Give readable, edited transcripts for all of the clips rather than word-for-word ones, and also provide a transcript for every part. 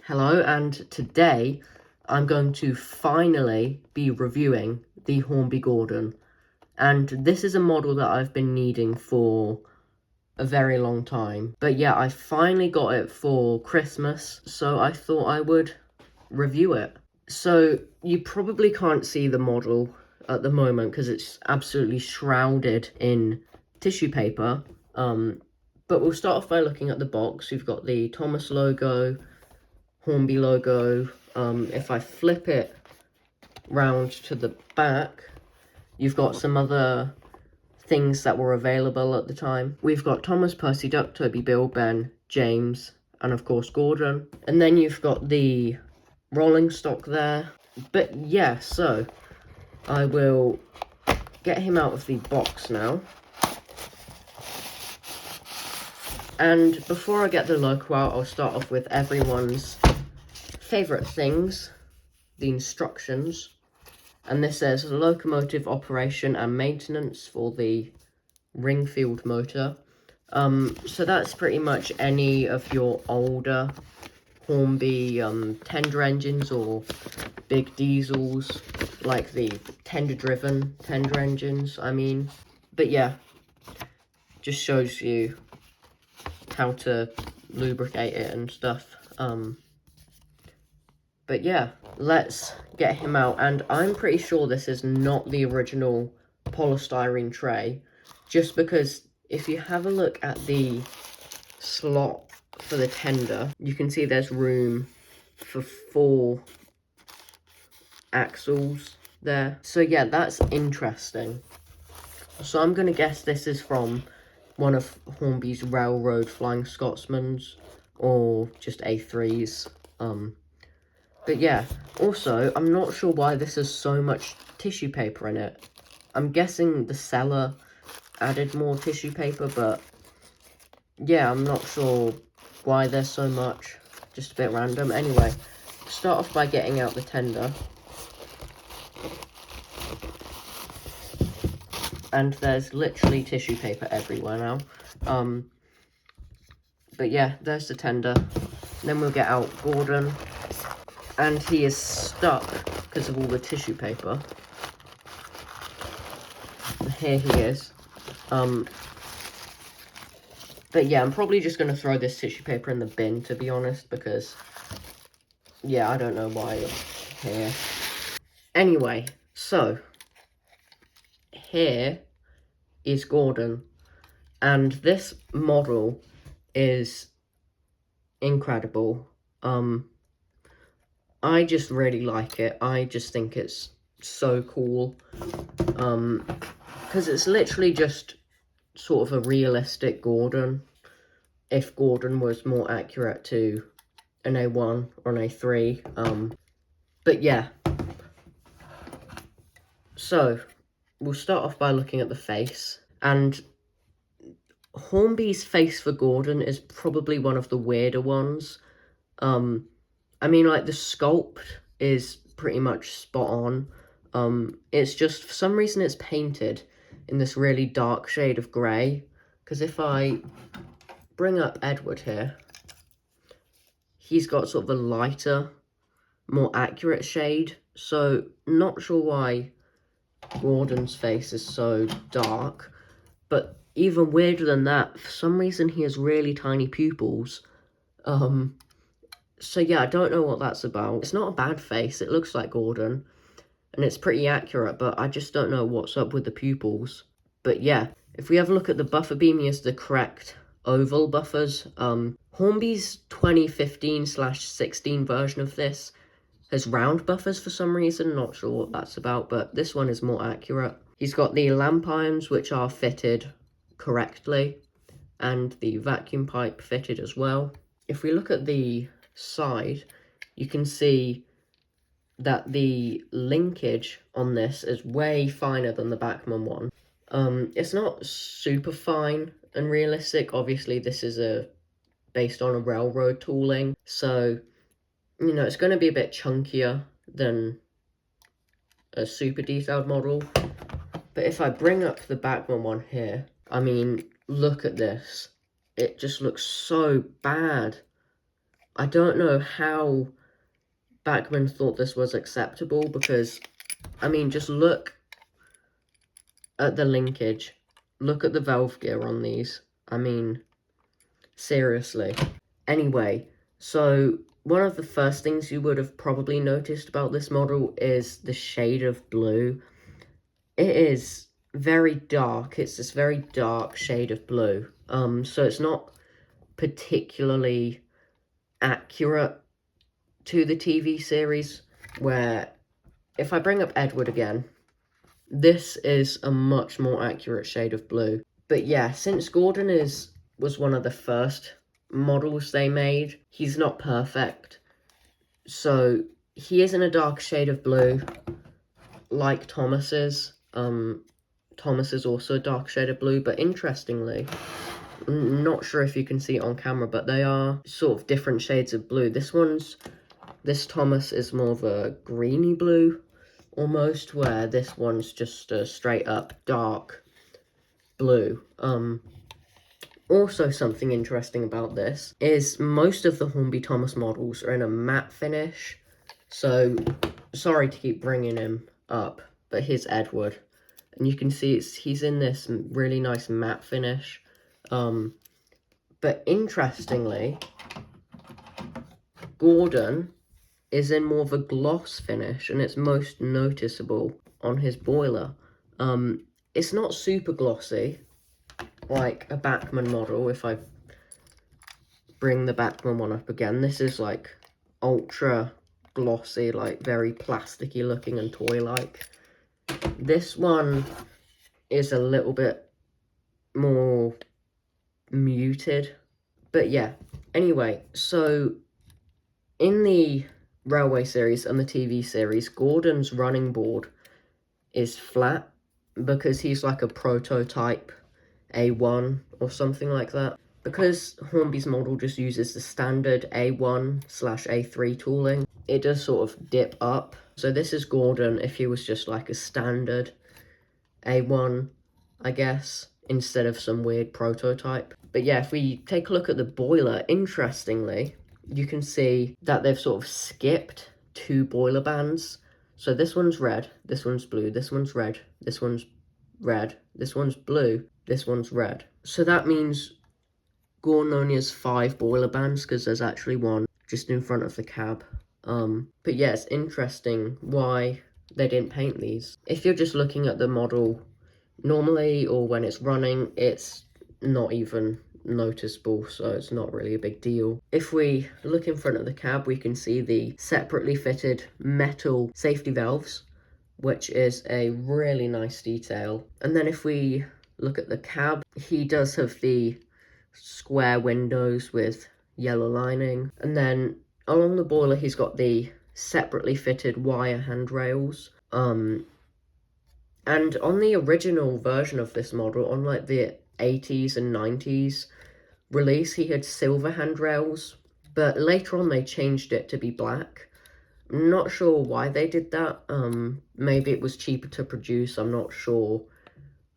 Hello, and today I'm going to finally be reviewing the Hornby Gordon. And this is a model that I've been needing for a very long time. But yeah, I finally got it for Christmas, so I thought I would review it. So you probably can't see the model at the moment because it's absolutely shrouded in tissue paper. But we'll start off by looking at the box. We've got the Thomas logo, Hornby logo. If I flip it round to the back, you've got some other things that were available at the time. We've got Thomas, Percy, Duck, Toby, Bill, Ben, James, and of course Gordon. And then you've got the rolling stock there. But yeah, so I will get him out of the box now. And before I get the logo out, I'll start off with everyone's favourite things, the instructions. And this says locomotive operation and maintenance for the Ringfield motor. So that's pretty much any of your older Hornby tender engines or big diesels, like the tender engines, I mean. But yeah, just shows you how to lubricate it and stuff. But yeah, let's get him out. And I'm pretty sure this is not the original polystyrene tray, just because if you have a look at the slot for the tender, you can see there's room for 4 axles there. So yeah, that's interesting. So I'm going to guess this is from one of Hornby's Railroad Flying Scotsmans, or just A3s. But yeah, also, I'm not sure why this has so much tissue paper in it. I'm guessing the seller added more tissue paper, but yeah, I'm not sure why there's so much. Just a bit random. Anyway, start off by getting out the tender. And there's literally tissue paper everywhere now. But yeah, there's the tender. Then we'll get out Gordon. And he is stuck because of all the tissue paper. Here he is. But yeah, I'm probably just going to throw this tissue paper in the bin, to be honest, because, yeah, I don't know why it's here. Anyway, so, here is Gordon, and this model is incredible. I just really like it. I just think it's so cool, because it's literally just sort of a realistic Gordon, if Gordon was more accurate to an A1 or an A3, but yeah. So, we'll start off by looking at the face, and Hornby's face for Gordon is probably one of the weirder ones. I mean, like, the sculpt is pretty much spot on. It's just, for some reason, it's painted in this really dark shade of grey. Because if I bring up Edward here, he's got sort of a lighter, more accurate shade. So, not sure why Gordon's face is so dark. But even weirder than that, for some reason, he has really tiny pupils. So yeah, I don't know what that's about. It's not a bad face, it looks like Gordon, and it's pretty accurate, but I just don't know what's up with the pupils. But yeah, if we have a look at the buffer beam, he has the correct oval buffers. Hornby's 2015/16 version of this has round buffers for some reason, not sure what that's about, but this one is more accurate. He's got the lamp irons, which are fitted correctly, and the vacuum pipe fitted as well. If we look at the side, you can see that the linkage on this is way finer than the Bachmann one. It's not super fine and realistic. Obviously, this is based on a railroad tooling, so, you know, it's going to be a bit chunkier than a super detailed model. But if I bring up the Bachmann one here, I mean, look at this. It just looks so bad. I don't know how Bachmann thought this was acceptable, because, I mean, just look at the linkage. Look at the valve gear on these. I mean, seriously. Anyway, so one of the first things you would have probably noticed about this model is the shade of blue. It is very dark. It's this very dark shade of blue. So it's not particularly accurate to the TV series, where if I bring up Edward again, this is a much more accurate shade of blue. But yeah, since Gordon was one of the first models they made, he's not perfect. So he is in a dark shade of blue, like Thomas is. Thomas is also a dark shade of blue, but interestingly, I'm not sure if you can see it on camera, but they are sort of different shades of blue. This Thomas is more of a greeny blue, almost, where this one's just a straight up dark blue. Also, something interesting about this is most of the Hornby Thomas models are in a matte finish. So, sorry to keep bringing him up, but here's Edward. And you can see he's in this really nice matte finish. But interestingly, Gordon is in more of a gloss finish, and it's most noticeable on his boiler. It's not super glossy, like a Bachmann model. If I bring the Bachmann one up again, this is like ultra glossy, like very plasticky looking and toy-like. This one is a little bit more muted. But yeah, anyway, so in the Railway series and the TV series, Gordon's running board is flat because he's like a prototype A1 or something like that. Because Hornby's model just uses the standard A1/A3 tooling, it does sort of dip up. So this is Gordon if he was just like a standard A1, I guess, instead of some weird prototype. But yeah, if we take a look at the boiler, interestingly, you can see that they've sort of skipped 2 boiler bands. So this one's red, this one's blue, this one's red, this one's red, this one's blue, this one's red. So that means Gordon only has 5 boiler bands, because there's actually one just in front of the cab. But yeah, it's interesting why they didn't paint these. If you're just looking at the model normally, or when it's running, it's not even noticeable, so it's not really a big deal. If we look in front of the cab, we can see the separately fitted metal safety valves, which is a really nice detail. And then if we look at the cab, he does have the square windows with yellow lining. And then along the boiler, he's got the separately fitted wire handrails. And on the original version of this model, on like the 80s and 90s release, he had silver handrails, but later on they changed it to be black. I'm not sure why they did that. Maybe it was cheaper to produce, I'm not sure.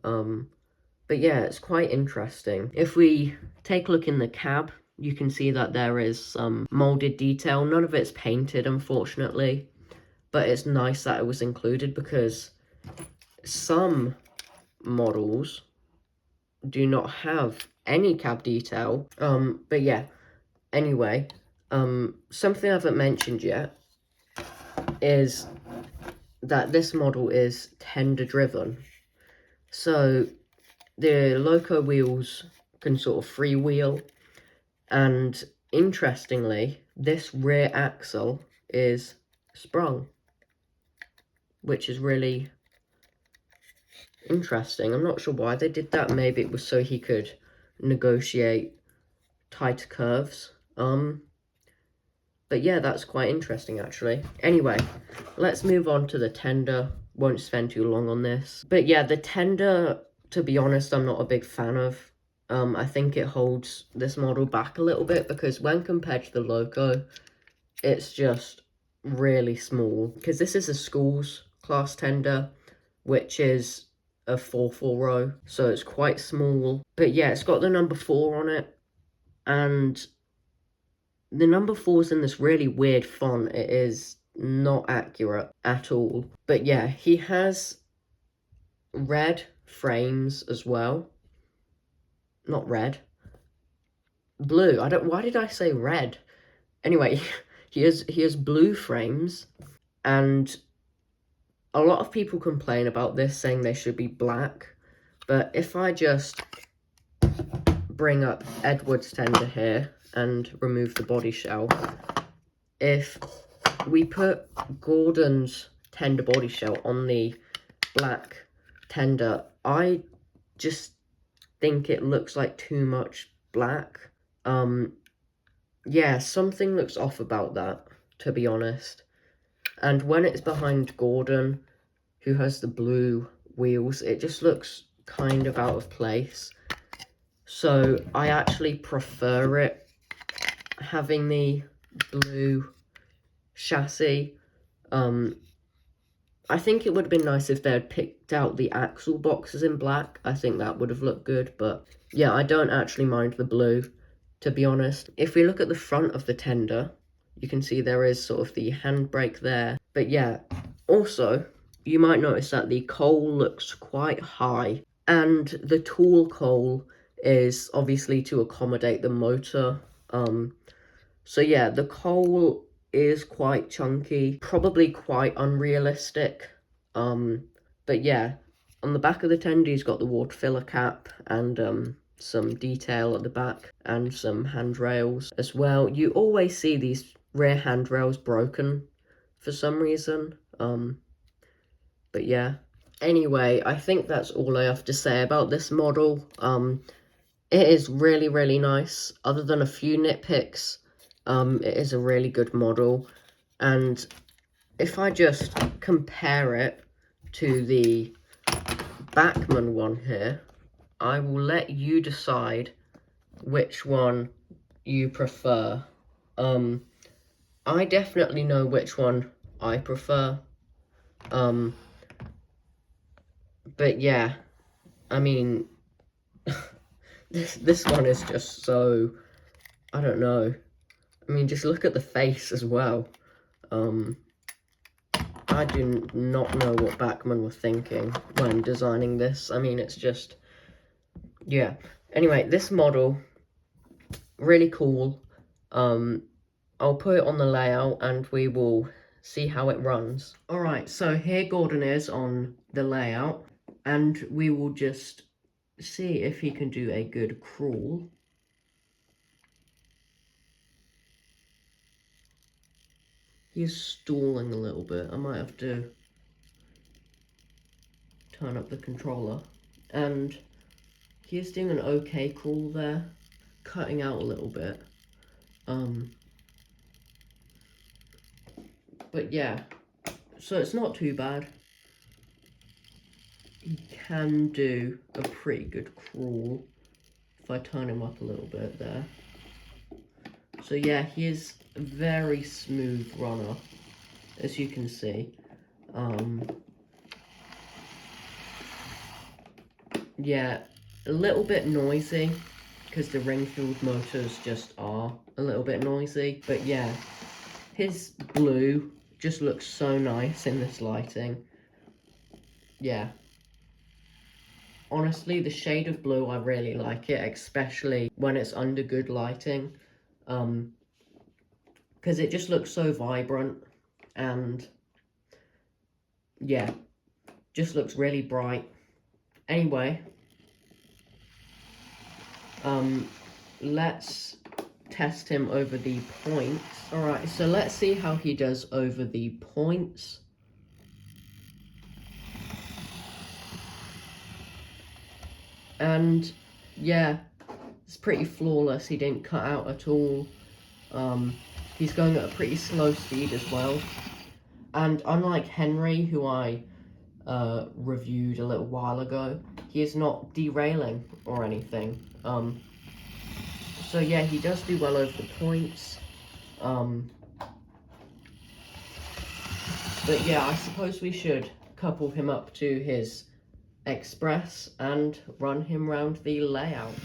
But yeah, it's quite interesting. If we take a look in the cab, you can see that there is some molded detail. None of it's painted, unfortunately, but it's nice that it was included, because some models do not have any cab detail. But yeah, anyway, something I haven't mentioned yet is that this model is tender driven. So the loco wheels can sort of freewheel, and interestingly, this rear axle is sprung, which is really interesting. I'm not sure why they did that. Maybe it was so he could negotiate tighter curves. But yeah, that's quite interesting, actually. Anyway, let's move on to the tender. Won't spend too long on this. But yeah, the tender, to be honest, I'm not a big fan of. I think it holds this model back a little bit, because when compared to the loco, it's just really small. Because this is a schools class tender, which is a 4/4 row, so it's quite small. But yeah, it's got the number 4 on it, and The number 4's in this really weird font. It is not accurate at all. But yeah, he has red frames as well. Not red. Blue. Why did I say red? Anyway, he has blue frames, and a lot of people complain about this, saying they should be black. But if I just bring up Edward's tender here and remove the body shell, if we put Gordon's tender body shell on the black tender, I just think it looks like too much black. Yeah, something looks off about that, to be honest. And when it's behind Gordon, who has the blue wheels, it just looks kind of out of place. So I actually prefer it having the blue chassis. I think it would have been nice if they had picked out the axle boxes in black. I think that would have looked good, but yeah, I don't actually mind the blue, to be honest. If we look at the front of the tender, you can see there is sort of the handbrake there. But yeah, also, you might notice that the coal looks quite high, and the tall coal is obviously to accommodate the motor. So yeah, the coal is quite chunky, probably quite unrealistic. But yeah, on the back of the tender, he's got the water filler cap and some detail at the back and some handrails as well. You always see these rear handrails broken for some reason. But yeah. Anyway, I think that's all I have to say about this model. It is really, really nice. Other than a few nitpicks, it is a really good model. And if I just compare it to the Bachmann one here, I will let you decide which one you prefer. I definitely know which one I prefer. But yeah, I mean, this one is just so, I don't know. I mean, just look at the face as well. I do not know what Bachmann were thinking when designing this. I mean, it's just, yeah. Anyway, this model, really cool. I'll put it on the layout and we will see how it runs. Alright, so here Gordon is on the layout, and we will just see if he can do a good crawl. He's stalling a little bit. I might have to turn up the controller. And he is doing an okay crawl there, cutting out a little bit. But yeah, so it's not too bad. He can do a pretty good crawl if I turn him up a little bit there. So yeah, he is a very smooth runner, as you can see. Yeah, a little bit noisy, because the ring-filled motors just are a little bit noisy. But yeah, his blue just looks so nice in this lighting. Yeah. Honestly, the shade of blue, I really like it, especially when it's under good lighting. Because it just looks so vibrant, and yeah, just looks really bright. Anyway, let's test him over the points. Alright, so let's see how he does over the points. And yeah, it's pretty flawless. He didn't cut out at all. He's going at a pretty slow speed as well. And unlike Henry, who I reviewed a little while ago, he is not derailing or anything. So yeah, he does do well over the points. But yeah, I suppose we should couple him up to his Express and run him round the layout.